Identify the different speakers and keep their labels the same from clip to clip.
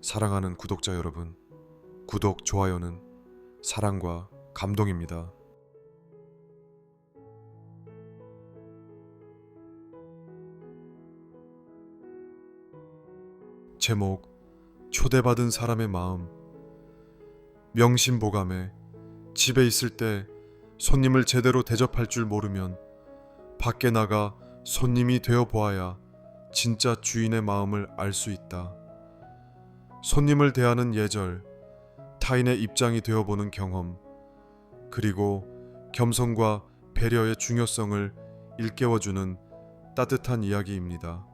Speaker 1: 사랑하는 구독자 여러분, 구독, 좋아요는 사랑과 감동입니다. 제목, 초대받은 사람의 마음. 명심보감에 집에 있을 때 손님을 제대로 대접할 줄 모르면 밖에 나가 손님이 되어 보아야 진짜 주인의 마음을 알 수 있다. 손님을 대하는 예절, 타인의 입장이 되어보는 경험, 그리고 겸손과 배려의 중요성을 일깨워주는 따뜻한 이야기입니다.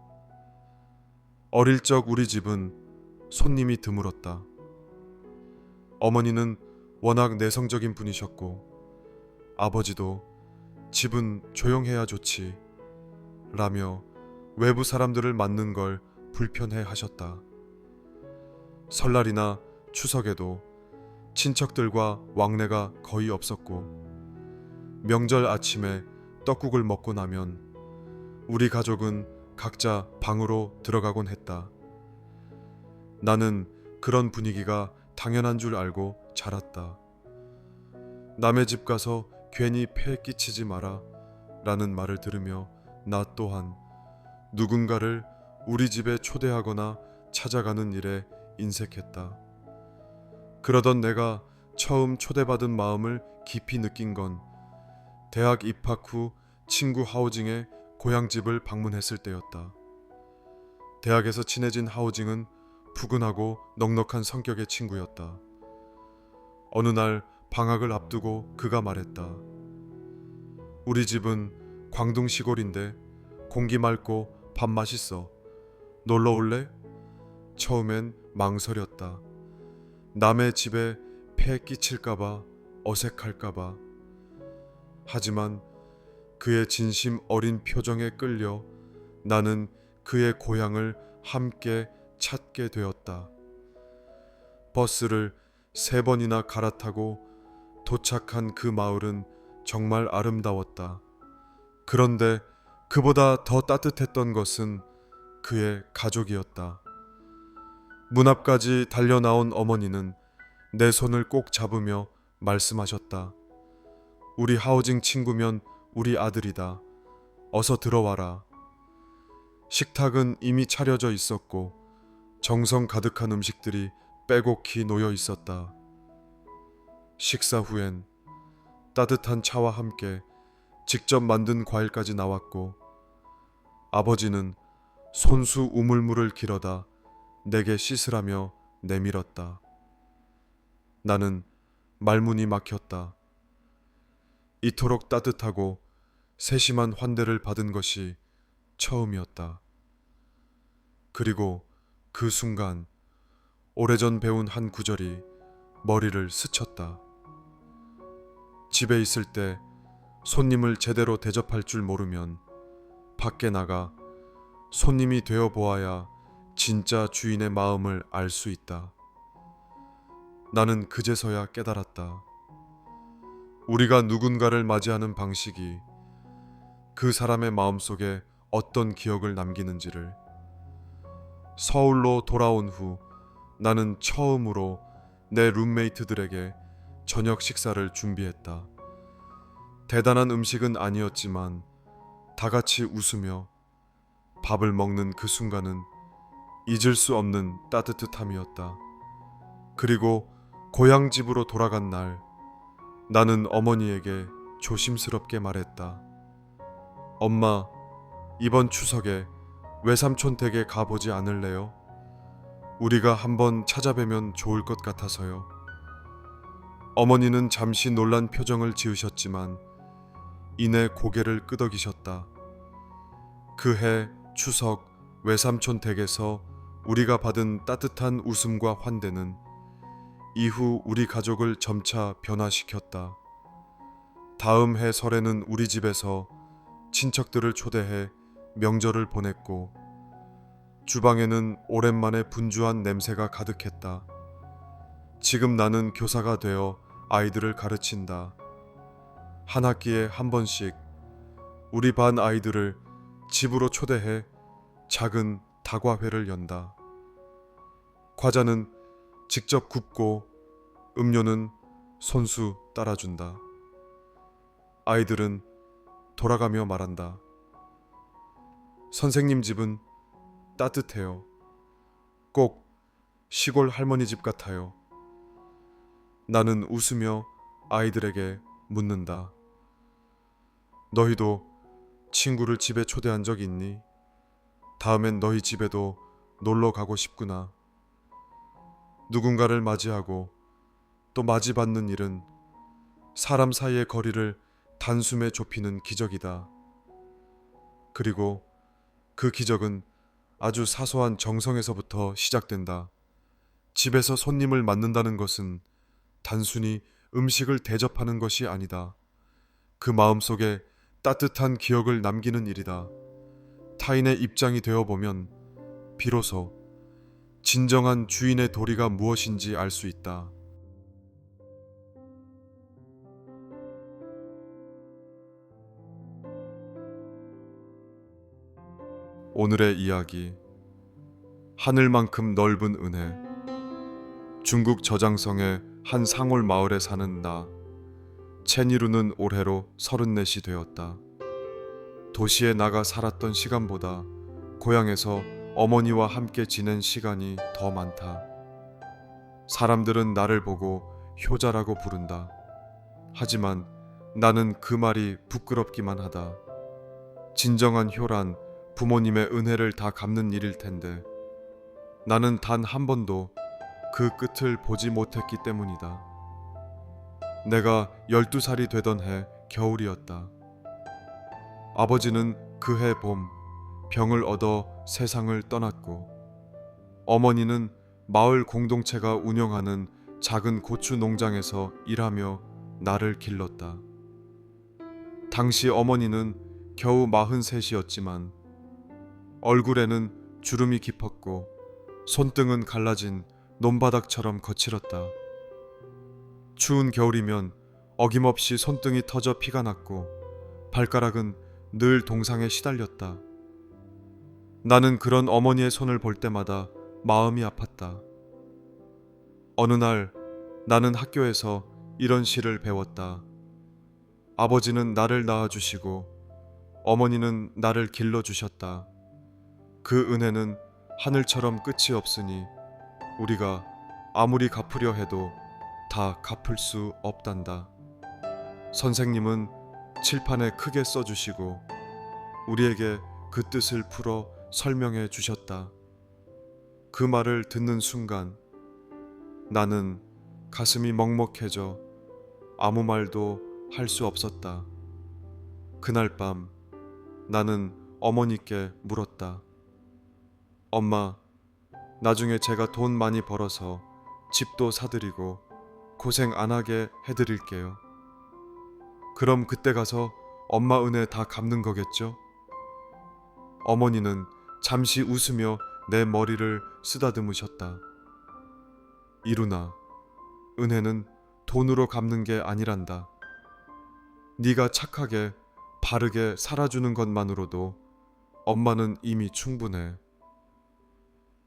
Speaker 1: 어릴 적 우리 집은 손님이 드물었다. 어머니는 워낙 내성적인 분이셨고 아버지도 집은 조용해야 좋지 라며 외부 사람들을 맞는 걸 불편해 하셨다. 설날이나 추석에도 친척들과 왕래가 거의 없었고 명절 아침에 떡국을 먹고 나면 우리 가족은 각자 방으로 들어가곤 했다. 나는 그런 분위기가 당연한 줄 알고 자랐다. 남의 집 가서 괜히 폐 끼치지 마라 라는 말을 들으며 나 또한 누군가를 우리 집에 초대하거나 찾아가는 일에 인색했다. 그러던 내가 처음 초대받은 마음을 깊이 느낀 건 대학 입학 후 친구 하우징의 고향집을 방문했을 때였다. 대학에서 친해진 하우징은 푸근하고 넉넉한 성격의 친구였다. 어느 날 방학을 앞두고 그가 말했다. 우리 집은 광둥 시골인데 공기 맑고 밥 맛있어. 놀러 올래? 처음엔 망설였다. 남의 집에 폐 끼칠까봐, 어색할까봐. 하지만 그의 진심 어린 표정에 끌려 나는 그의 고향을 함께 찾게 되었다. 버스를 3번이나 갈아타고 도착한 그 마을은 정말 아름다웠다. 그런데 그보다 더 따뜻했던 것은 그의 가족이었다. 문 앞까지 달려나온 어머니는 내 손을 꼭 잡으며 말씀하셨다. 우리 하우징 친구면 우리 아들이다. 어서 들어와라. 식탁은 이미 차려져 있었고 정성 가득한 음식들이 빼곡히 놓여 있었다. 식사 후엔 따뜻한 차와 함께 직접 만든 과일까지 나왔고 아버지는 손수 우물물을 길어다 내게 씻으라며 내밀었다. 나는 말문이 막혔다. 이토록 따뜻하고 세심한 환대를 받은 것이 처음이었다. 그리고 그 순간 오래전 배운 한 구절이 머리를 스쳤다. 집에 있을 때 손님을 제대로 대접할 줄 모르면 밖에 나가 손님이 되어 보아야 진짜 주인의 마음을 알 수 있다. 나는 그제서야 깨달았다. 우리가 누군가를 맞이하는 방식이 그 사람의 마음속에 어떤 기억을 남기는지를. 서울로 돌아온 후 나는 처음으로 내 룸메이트들에게 저녁 식사를 준비했다. 대단한 음식은 아니었지만 다 같이 웃으며 밥을 먹는 그 순간은 잊을 수 없는 따뜻함이었다. 그리고 고향 집으로 돌아간 날 나는 어머니에게 조심스럽게 말했다. 엄마, 이번 추석에 외삼촌 댁에 가보지 않을래요? 우리가 한번 찾아뵈면 좋을 것 같아서요. 어머니는 잠시 놀란 표정을 지으셨지만 이내 고개를 끄덕이셨다. 그해 추석 외삼촌 댁에서 우리가 받은 따뜻한 웃음과 환대는 이후 우리 가족을 점차 변화시켰다. 다음 해 설에는 우리 집에서 친척들을 초대해 명절을 보냈고 주방에는 오랜만에 분주한 냄새가 가득했다. 지금 나는 교사가 되어 아이들을 가르친다. 한 학기에 한 번씩 우리 반 아이들을 집으로 초대해 작은 다과회를 연다. 과자는 직접 굽고 음료는 손수 따라준다. 아이들은 돌아가며 말한다. 선생님 집은 따뜻해요. 꼭 시골 할머니 집 같아요. 나는 웃으며 아이들에게 묻는다. 너희도 친구를 집에 초대한 적 있니? 다음엔 너희 집에도 놀러 가고 싶구나. 누군가를 맞이하고 또 맞이받는 일은 사람 사이의 거리를 단숨에 좁히는 기적이다. 그리고 그 기적은 아주 사소한 정성에서부터 시작된다. 집에서 손님을 맞는다는 것은 단순히 음식을 대접하는 것이 아니다. 그 마음속에 따뜻한 기억을 남기는 일이다. 타인의 입장이 되어보면 비로소 진정한 주인의 도리가 무엇인지 알 수 있다. 오늘의 이야기, 하늘만큼 넓은 은혜. 중국 저장성의 한 상홀 마을에 사는 나, 채니루는 올해로 34이 되었다. 도시에 나가 살았던 시간보다 고향에서 어머니와 함께 지낸 시간이 더 많다. 사람들은 나를 보고 효자라고 부른다. 하지만 나는 그 말이 부끄럽기만 하다. 진정한 효란 부모님의 은혜를 다 갚는 일일 텐데 나는 단 한 번도 그 끝을 보지 못했기 때문이다. 내가 12살이 되던 해 겨울이었다. 아버지는 그 해 봄 병을 얻어 세상을 떠났고 어머니는 마을 공동체가 운영하는 작은 고추 농장에서 일하며 나를 길렀다. 당시 어머니는 겨우 43이었지만 얼굴에는 주름이 깊었고 손등은 갈라진 논바닥처럼 거칠었다. 추운 겨울이면 어김없이 손등이 터져 피가 났고 발가락은 늘 동상에 시달렸다. 나는 그런 어머니의 손을 볼 때마다 마음이 아팠다. 어느 날 나는 학교에서 이런 시를 배웠다. 아버지는 나를 낳아주시고 어머니는 나를 길러주셨다. 그 은혜는 하늘처럼 끝이 없으니 우리가 아무리 갚으려 해도 다 갚을 수 없단다. 선생님은 칠판에 크게 써주시고 우리에게 그 뜻을 풀어 설명해 주셨다. 그 말을 듣는 순간 나는 가슴이 먹먹해져 아무 말도 할 수 없었다. 그날 밤 나는 어머니께 물었다. 엄마, 나중에 제가 돈 많이 벌어서 집도 사드리고 고생 안 하게 해드릴게요. 그럼 그때 가서 엄마 은혜 다 갚는 거겠죠? 어머니는 잠시 웃으며 내 머리를 쓰다듬으셨다. 이루나, 은혜는 돈으로 갚는 게 아니란다. 네가 착하게 바르게 살아주는 것만으로도 엄마는 이미 충분해.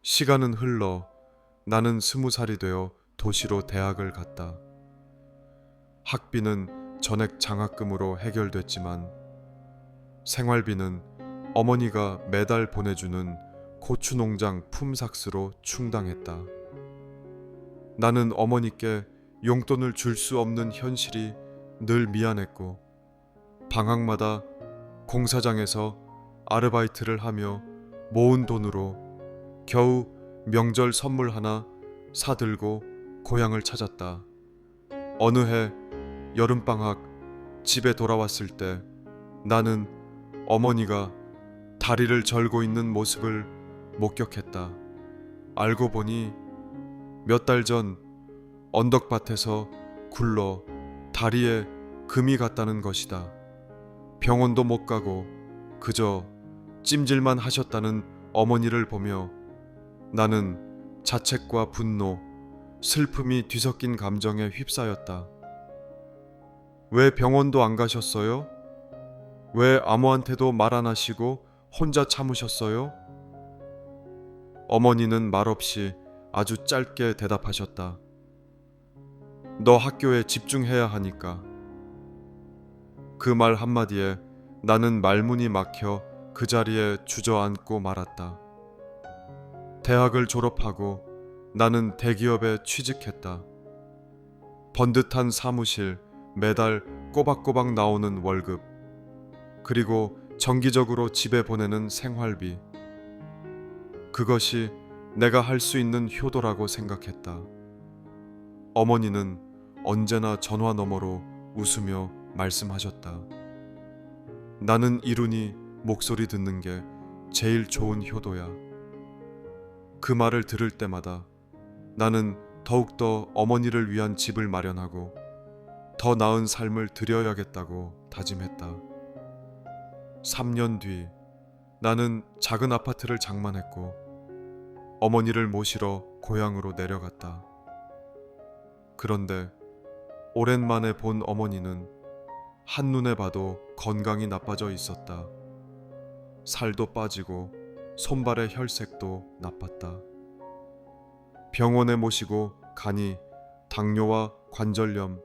Speaker 1: 시간은 흘러 나는 20살이 되어 도시로 대학을 갔다. 학비는 전액 장학금으로 해결됐지만 생활비는 어머니가 매달 보내주는 고추농장 품삯으로 충당했다. 나는 어머니께 용돈을 줄 수 없는 현실이 늘 미안했고 방학마다 공사장에서 아르바이트를 하며 모은 돈으로 겨우 명절 선물 하나 사들고 고향을 찾았다. 어느 해 여름방학 집에 돌아왔을 때 나는 어머니가 다리를 절고 있는 모습을 목격했다. 알고 보니 몇 달 전 언덕밭에서 굴러 다리에 금이 갔다는 것이다. 병원도 못 가고 그저 찜질만 하셨다는 어머니를 보며 나는 자책과 분노, 슬픔이 뒤섞인 감정에 휩싸였다. 왜 병원도 안 가셨어요? 왜 아무한테도 말 안 하시고 혼자 참으셨어요? 어머니는 말없이 아주 짧게 대답하셨다. 너 학교에 집중해야 하니까. 그 말 한마디에 나는 말문이 막혀 그 자리에 주저앉고 말았다. 대학을 졸업하고 나는 대기업에 취직했다. 번듯한 사무실, 매달 꼬박꼬박 나오는 월급, 그리고 정기적으로 집에 보내는 생활비. 그것이 내가 할 수 있는 효도라고 생각했다. 어머니는 언제나 전화 너머로 웃으며 말씀하셨다. 나는 이룬이 목소리 듣는 게 제일 좋은 효도야. 그 말을 들을 때마다 나는 더욱더 어머니를 위한 집을 마련하고 더 나은 삶을 드려야겠다고 다짐했다. 3년 뒤 나는 작은 아파트를 장만했고 어머니를 모시러 고향으로 내려갔다. 그런데 오랜만에 본 어머니는 한눈에 봐도 건강이 나빠져 있었다. 살도 빠지고 손발의 혈색도 나빴다. 병원에 모시고 가니 당뇨와 관절염,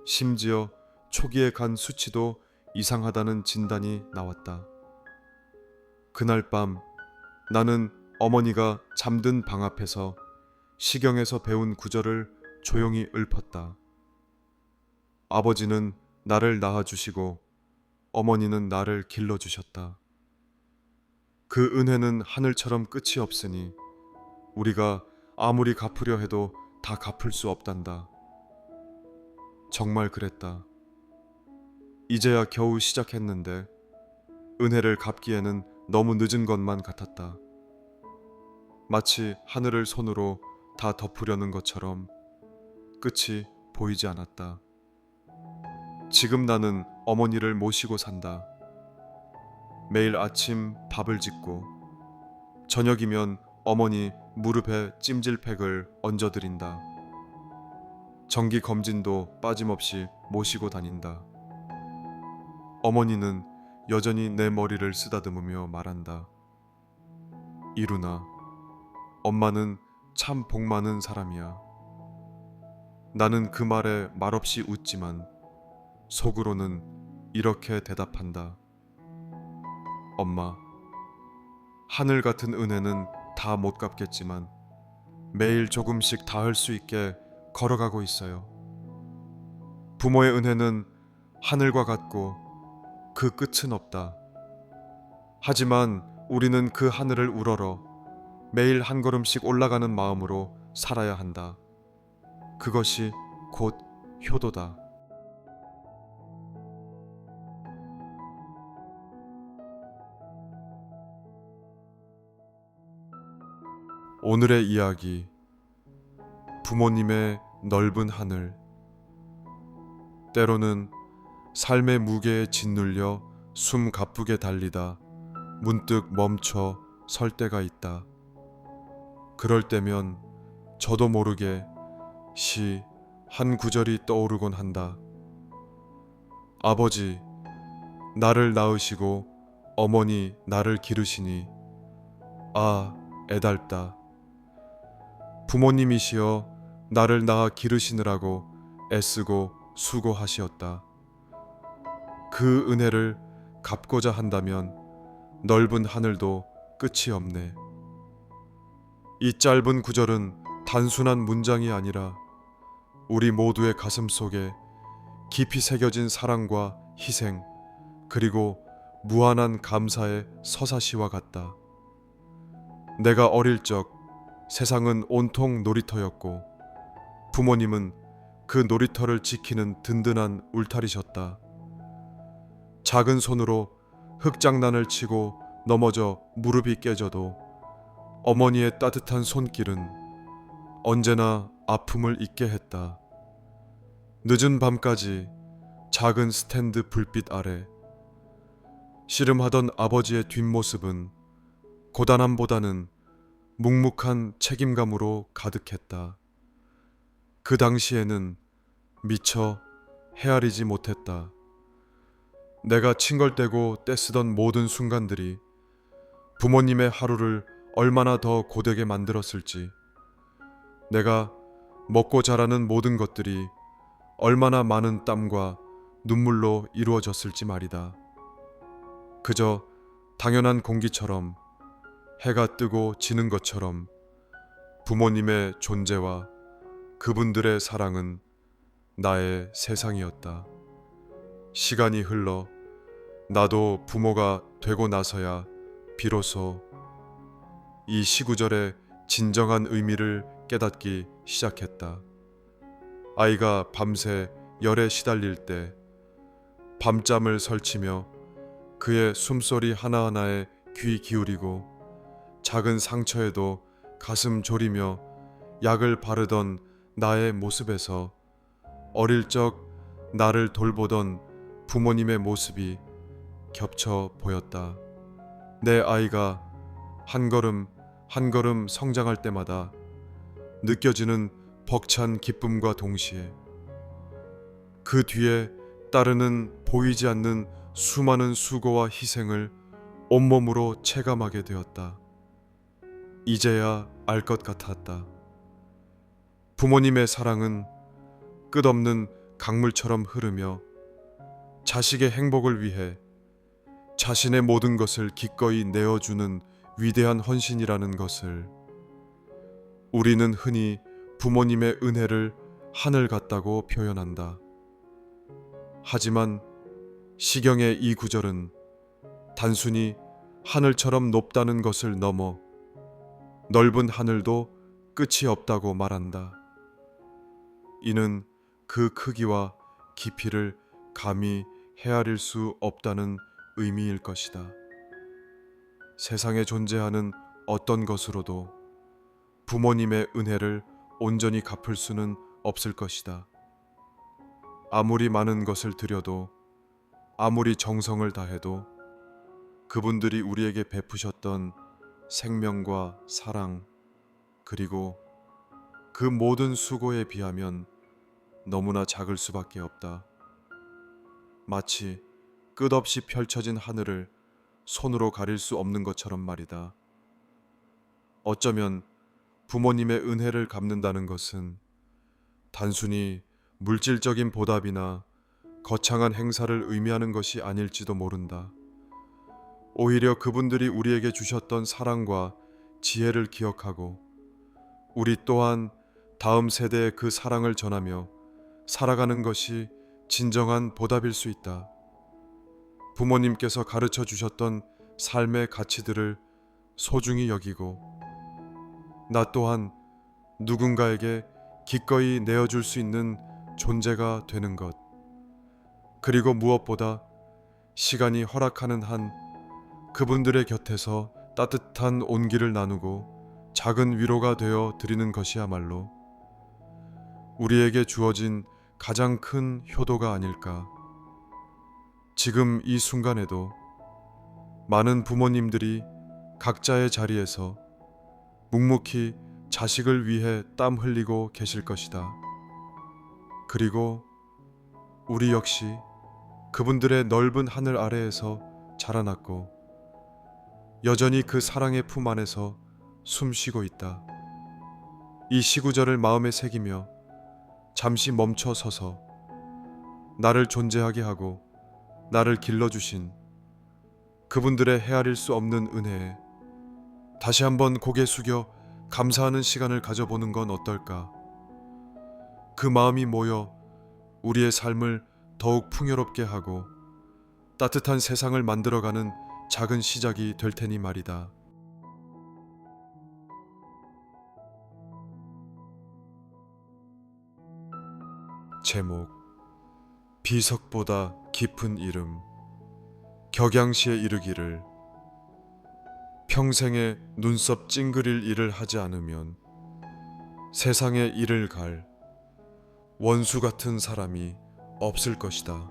Speaker 1: 심지어 초기의 간 수치도 이상하다는 진단이 나왔다. 그날 밤 나는 어머니가 잠든 방 앞에서 시경에서 배운 구절을 조용히 읊었다. 아버지는 나를 낳아주시고 어머니는 나를 길러주셨다. 그 은혜는 하늘처럼 끝이 없으니 우리가 아무리 갚으려 해도 다 갚을 수 없단다. 정말 그랬다. 이제야 겨우 시작했는데 은혜를 갚기에는 너무 늦은 것만 같았다. 마치 하늘을 손으로 다 덮으려는 것처럼 끝이 보이지 않았다. 지금 나는 어머니를 모시고 산다. 매일 아침 밥을 짓고 저녁이면 어머니 무릎에 찜질팩을 얹어드린다. 정기 검진도 빠짐없이 모시고 다닌다. 어머니는 여전히 내 머리를 쓰다듬으며 말한다. 이루나, 엄마는 참 복 많은 사람이야. 나는 그 말에 말없이 웃지만 속으로는 이렇게 대답한다. 엄마, 하늘 같은 은혜는 다 못 갚겠지만 매일 조금씩 닿을 수 있게 걸어가고 있어요. 부모의 은혜는 하늘과 같고 그 끝은 없다. 하지만 우리는 그 하늘을 우러러 매일 한 걸음씩 올라가는 마음으로 살아야 한다. 그것이 곧 효도다. 오늘의 이야기, 부모님의 넓은 하늘. 때로는 삶의 무게에 짓눌려 숨 가쁘게 달리다 문득 멈춰 설 때가 있다. 그럴 때면 저도 모르게 시 한 구절이 떠오르곤 한다. 아버지, 나를 낳으시고 어머니 나를 기르시니 아, 애달다. 부모님이시여 나를 낳아 기르시느라고 애쓰고 수고하시었다. 그 은혜를 갚고자 한다면 넓은 하늘도 끝이 없네. 이 짧은 구절은 단순한 문장이 아니라 우리 모두의 가슴 속에 깊이 새겨진 사랑과 희생, 그리고 무한한 감사의 서사시와 같다. 내가 어릴 적 세상은 온통 놀이터였고 부모님은 그 놀이터를 지키는 든든한 울타리셨다. 작은 손으로 흙장난을 치고 넘어져 무릎이 깨져도 어머니의 따뜻한 손길은 언제나 아픔을 잊게 했다. 늦은 밤까지 작은 스탠드 불빛 아래 씨름하던 아버지의 뒷모습은 고단함보다는 묵묵한 책임감으로 가득했다. 그 당시에는 미처 헤아리지 못했다. 내가 칭얼대고 떼쓰던 모든 순간들이 부모님의 하루를 얼마나 더 고되게 만들었을지, 내가 먹고 자라는 모든 것들이 얼마나 많은 땀과 눈물로 이루어졌을지 말이다. 그저 당연한 공기처럼, 해가 뜨고 지는 것처럼 부모님의 존재와 그분들의 사랑은 나의 세상이었다. 시간이 흘러 나도 부모가 되고 나서야 비로소 이 시구절의 진정한 의미를 깨닫기 시작했다. 아이가 밤새 열에 시달릴 때 밤잠을 설치며 그의 숨소리 하나하나에 귀 기울이고 작은 상처에도 가슴 졸이며 약을 바르던 나의 모습에서 어릴 적 나를 돌보던 부모님의 모습이 겹쳐 보였다. 내 아이가 한 걸음 한 걸음 성장할 때마다 느껴지는 벅찬 기쁨과 동시에 그 뒤에 따르는 보이지 않는 수많은 수고와 희생을 온몸으로 체감하게 되었다. 이제야 알 것 같았다. 부모님의 사랑은 끝없는 강물처럼 흐르며 자식의 행복을 위해 자신의 모든 것을 기꺼이 내어주는 위대한 헌신이라는 것을 우리는 흔히 부모님의 은혜를 하늘 같다고 표현한다. 하지만 시경의 이 구절은 단순히 하늘처럼 높다는 것을 넘어 넓은 하늘도 끝이 없다고 말한다. 이는 그 크기와 깊이를 감히 헤아릴 수 없다는 의미일 것이다. 세상에 존재하는 어떤 것으로도 부모님의 은혜를 온전히 갚을 수는 없을 것이다. 아무리 많은 것을 드려도, 아무리 정성을 다해도 그분들이 우리에게 베푸셨던 생명과 사랑, 그리고 그 모든 수고에 비하면 너무나 작을 수밖에 없다. 마치 끝없이 펼쳐진 하늘을 손으로 가릴 수 없는 것처럼 말이다. 어쩌면 부모님의 은혜를 갚는다는 것은 단순히 물질적인 보답이나 거창한 행사를 의미하는 것이 아닐지도 모른다. 오히려 그분들이 우리에게 주셨던 사랑과 지혜를 기억하고 우리 또한 다음 세대에 그 사랑을 전하며 살아가는 것이 진정한 보답일 수 있다. 부모님께서 가르쳐 주셨던 삶의 가치들을 소중히 여기고 나 또한 누군가에게 기꺼이 내어줄 수 있는 존재가 되는 것, 그리고 무엇보다 시간이 허락하는 한 그분들의 곁에서 따뜻한 온기를 나누고 작은 위로가 되어 드리는 것이야말로 우리에게 주어진 가장 큰 효도가 아닐까. 지금 이 순간에도 많은 부모님들이 각자의 자리에서 묵묵히 자식을 위해 땀 흘리고 계실 것이다. 그리고 우리 역시 그분들의 넓은 하늘 아래에서 자라났고 여전히 그 사랑의 품 안에서 숨쉬고 있다. 이 시구절을 마음에 새기며 잠시 멈춰 서서 나를 존재하게 하고 나를 길러주신 그분들의 헤아릴 수 없는 은혜에 다시 한번 고개 숙여 감사하는 시간을 가져보는 건 어떨까? 그 마음이 모여 우리의 삶을 더욱 풍요롭게 하고 따뜻한 세상을 만들어가는 작은 시작이 될 테니 말이다. 제목: 비석보다 깊은 이름. 격양시에 이르기를 평생에 눈썹 찡그릴 일을 하지 않으면 세상에 이를 갈 원수 같은 사람이 없을 것이다.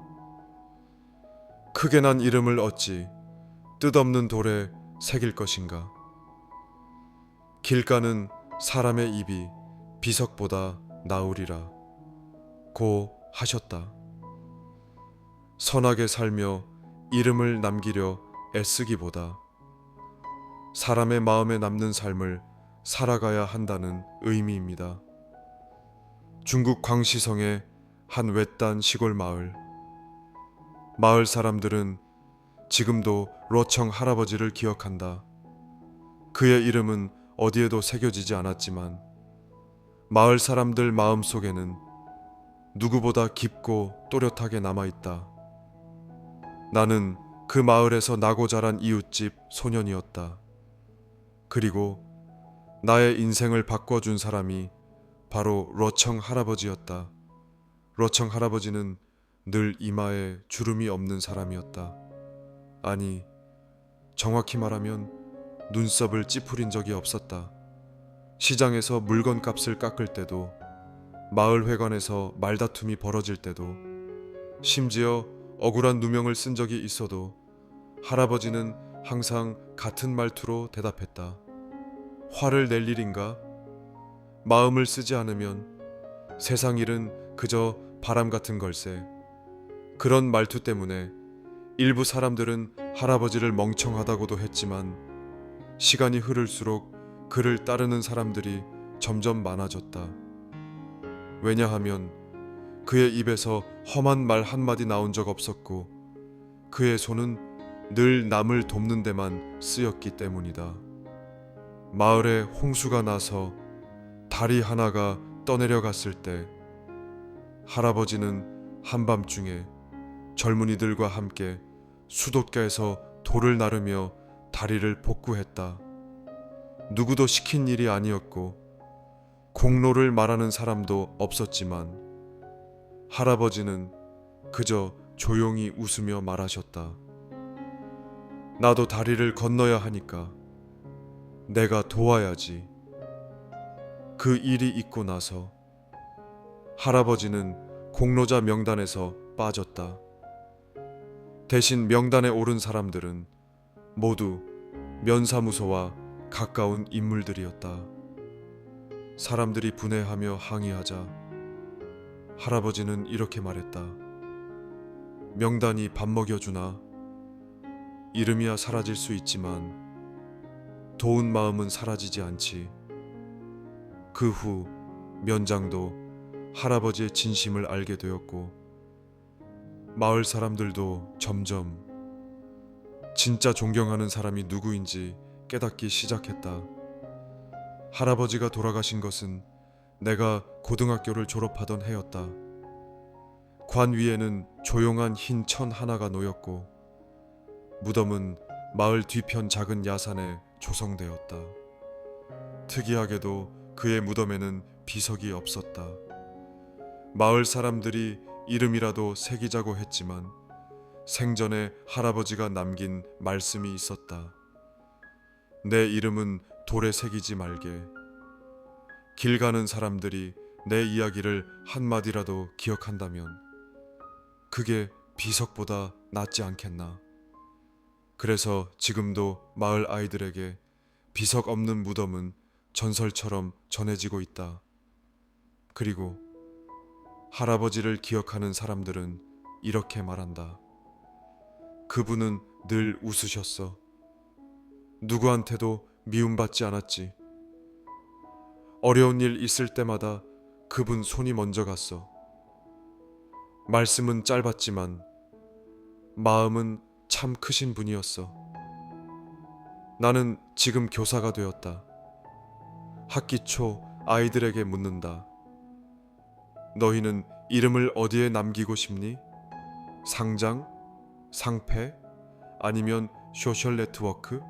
Speaker 1: 크게 난 이름을 어찌 뜻없는 돌에 새길 것인가. 길가는 사람의 입이 비석보다 나으리라 고 하셨다. 선하게 살며 이름을 남기려 애쓰기보다 사람의 마음에 남는 삶을 살아가야 한다는 의미입니다. 중국 광시성의 한 외딴 시골 마을. 마을 사람들은 지금도 로청 할아버지를 기억한다. 그의 이름은 어디에도 새겨지지 않았지만 마을 사람들 마음 속에는 누구보다 깊고 또렷하게 남아있다. 나는 그 마을에서 나고 자란 이웃집 소년이었다. 그리고 나의 인생을 바꿔준 사람이 바로 로청 할아버지였다. 로청 할아버지는 늘 이마에 주름이 없는 사람이었다. 아니, 정확히 말하면 눈썹을 찌푸린 적이 없었다. 시장에서 물건 값을 깎을 때도, 마을 회관에서 말다툼이 벌어질 때도, 심지어 억울한 누명을 쓴 적이 있어도 할아버지는 항상 같은 말투로 대답했다. 화를 낼 일인가? 마음을 쓰지 않으면 세상 일은 그저 바람 같은 걸세. 그런 말투 때문에 일부 사람들은 할아버지를 멍청하다고도 했지만 시간이 흐를수록 그를 따르는 사람들이 점점 많아졌다. 왜냐하면 그의 입에서 험한 말 한마디 나온 적 없었고 그의 손은 늘 남을 돕는 데만 쓰였기 때문이다. 마을에 홍수가 나서 다리 하나가 떠내려갔을 때 할아버지는 한밤중에 젊은이들과 함께 수도가에서 돌을 나르며 다리를 복구했다. 누구도 시킨 일이 아니었고 공로를 말하는 사람도 없었지만 할아버지는 그저 조용히 웃으며 말하셨다. 나도 다리를 건너야 하니까 내가 도와야지. 그 일이 있고 나서 할아버지는 공로자 명단에서 빠졌다. 대신 명단에 오른 사람들은 모두 면사무소와 가까운 인물들이었다. 사람들이 분해하며 항의하자 할아버지는 이렇게 말했다. 명단이 밥 먹여주나? 이름이야 사라질 수 있지만 도운 마음은 사라지지 않지. 그 후 면장도 할아버지의 진심을 알게 되었고 마을 사람들도 점점 진짜 존경하는 사람이 누구인지 깨닫기 시작했다. 할아버지가 돌아가신 것은 내가 고등학교를 졸업하던 해였다. 관 위에는 조용한 흰 천 하나가 놓였고 무덤은 마을 뒤편 작은 야산에 조성되었다. 특이하게도 그의 무덤에는 비석이 없었다. 마을 사람들이 이름이라도 새기자고 했지만 생전에 할아버지가 남긴 말씀이 있었다. 내 이름은 돌에 새기지 말게. 길 가는 사람들이 내 이야기를 한마디라도 기억한다면 그게 비석보다 낫지 않겠나. 그래서 지금도 마을 아이들에게 비석 없는 무덤은 전설처럼 전해지고 있다. 그리고 할아버지를 기억하는 사람들은 이렇게 말한다. 그분은 늘 웃으셨어. 누구한테도 미움받지 않았지. 어려운 일 있을 때마다 그분 손이 먼저 갔어. 말씀은 짧았지만 마음은 참 크신 분이었어. 나는 지금 교사가 되었다. 학기 초 아이들에게 묻는다. 너희는 이름을 어디에 남기고 싶니? 상장? 상패? 아니면 소셜 네트워크?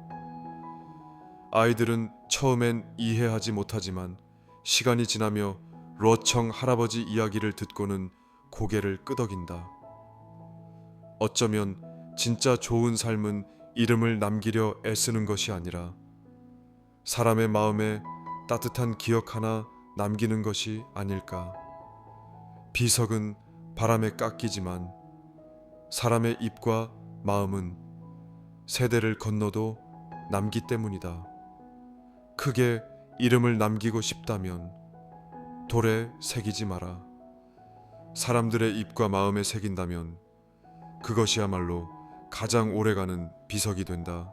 Speaker 1: 아이들은 처음엔 이해하지 못하지만 시간이 지나며 로청 할아버지 이야기를 듣고는 고개를 끄덕인다. 어쩌면 진짜 좋은 삶은 이름을 남기려 애쓰는 것이 아니라 사람의 마음에 따뜻한 기억 하나 남기는 것이 아닐까. 비석은 바람에 깎이지만 사람의 입과 마음은 세대를 건너도 남기 때문이다. 크게 이름을 남기고 싶다면 돌에 새기지 마라. 사람들의 입과 마음에 새긴다면 그것이야말로 가장 오래가는 비석이 된다.